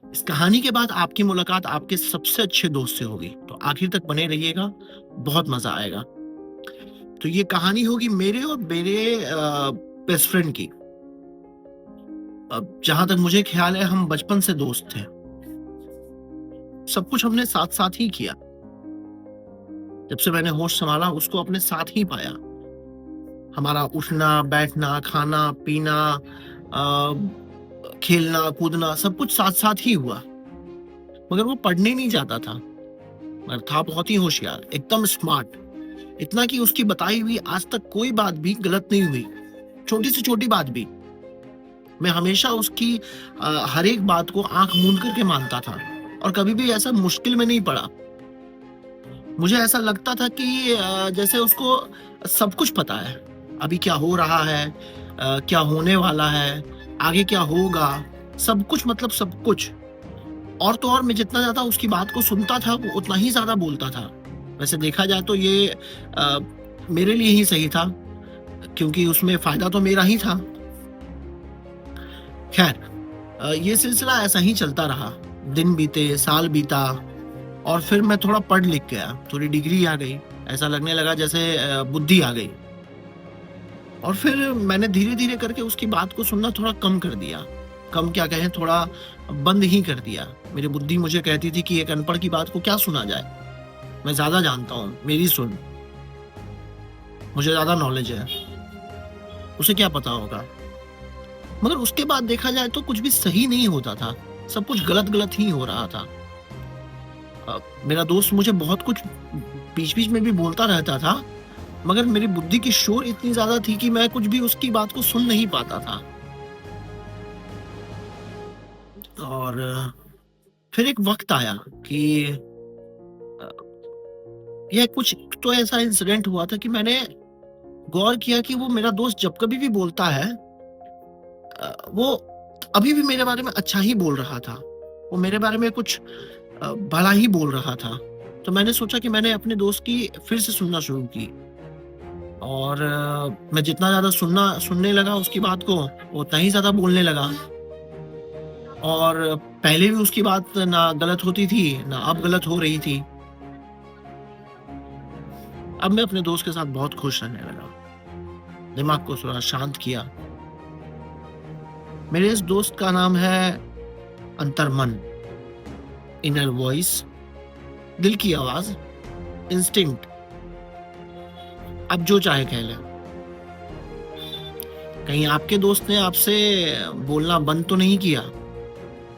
इस कहानी के बाद आपकी मुलाकात आपके सबसे अच्छे दोस्त से होगी, तो आखिर तक बने रहिएगा, बहुत मज़ा आएगा। तो ये कहानी होगी मेरे और मेरे बेस्ट फ्रेंड की। जहाँ तक मुझे ख़्याल है हम बचपन से दोस्त थे। सब कुछ हमने साथ-साथ ही किया। जब से मैंने होश सँभाला उसको अपने साथ ही पाया। हमारा उठना, बैठना, खाना-पीना, खेलना, कूदना सब कुछ साथ-साथ ही हुआ। मगर वो पढ़ने नहीं जाता था, मगर था बहुत ही होशियार, एकदम स्मार्ट। इतना कि उसकी बताई हुई आज तक कोई बात भी गलत नहीं हुई, छोटी से छोटी बात भी। मैं हमेशा उसकी हर एक बात को आँख मूंद करके मानता था और कभी भी ऐसा मुश्किल में नहीं पड़ा। मुझे ऐसा लगता था कि जैसे उसको सब कुछ पता है, अभी क्या हो रहा है, क्या होने वाला है, आगे क्या होगा, सब कुछ मतलब सब कुछ। और तो और मैं जितना ज़्यादा उसकी बात को सुनता था, वो उतना ही ज़्यादा बोलता था। वैसे देखा जाए तो ये मेरे लिए ही सही था, क्योंकि उसमें फ़ायदा तो मेरा ही था। खैर ये सिलसिला ऐसा ही चलता रहा। दिन बीते, साल बीता और फिर मैं थोड़ा पढ़ लिख गया, थोड़ी डिग्री आ गई। ऐसा लगने लगा जैसे बुद्धि आ गई। और फिर मैंने धीरे-धीरे करके उसकी बात को सुनना थोड़ा कम कर दिया। कम क्या कहें, थोड़ा बंद ही कर दिया। मेरी बुद्धि मुझे कहती थी कि एक अनपढ़ की बात को क्या सुना जाए? मैं ज़्यादा जानता हूँ, मेरी सुन। मुझे ज़्यादा नॉलेज है, उसे क्या पता होगा? मगर उसके बाद देखा जाए तो कुछ भी सही नहीं होता था, सब कुछ गलत-गलत ही हो रहा था। मेरा दोस्त मुझे बहुत कुछ बीच-बीच में भी बोलता रहता था, मगर मेरी बुद्धि की शोर इतनी ज़्यादा थी कि मैं कुछ भी उसकी बात को सुन नहीं पाता था। और फिर एक वक़्त आया कि यह कुछ तो ऐसा इंसिडेंट हुआ था कि मैंने गौर किया कि वो मेरा दोस्त जब कभी भी बोलता है, वो अभी भी मेरे बारे में अच्छा ही बोल रहा था। वो मेरे बारे में कुछ भला ही बोल रहा था। तो मैंने सोचा कि मैंने अपने दोस्त की फिर से सुनना शुरू की और मैं जितना ज़्यादा सुनने लगा उसकी बात को, वो उतना ही ज़्यादा बोलने लगा। और पहले भी उसकी बात ना गलत होती थी, ना अब गलत हो रही थी। अब मैं अपने दोस्त के साथ बहुत खुश रहने लगा। दिमाग को थोड़ा शांत किया। मेरे इस दोस्त का नाम है अंतर्मन, इनर वॉइस, दिल की आवाज़, इंस्टिंक्ट, अब जो चाहे कह लें। कहीं आपके दोस्त ने आपसे बोलना बंद तो नहीं किया?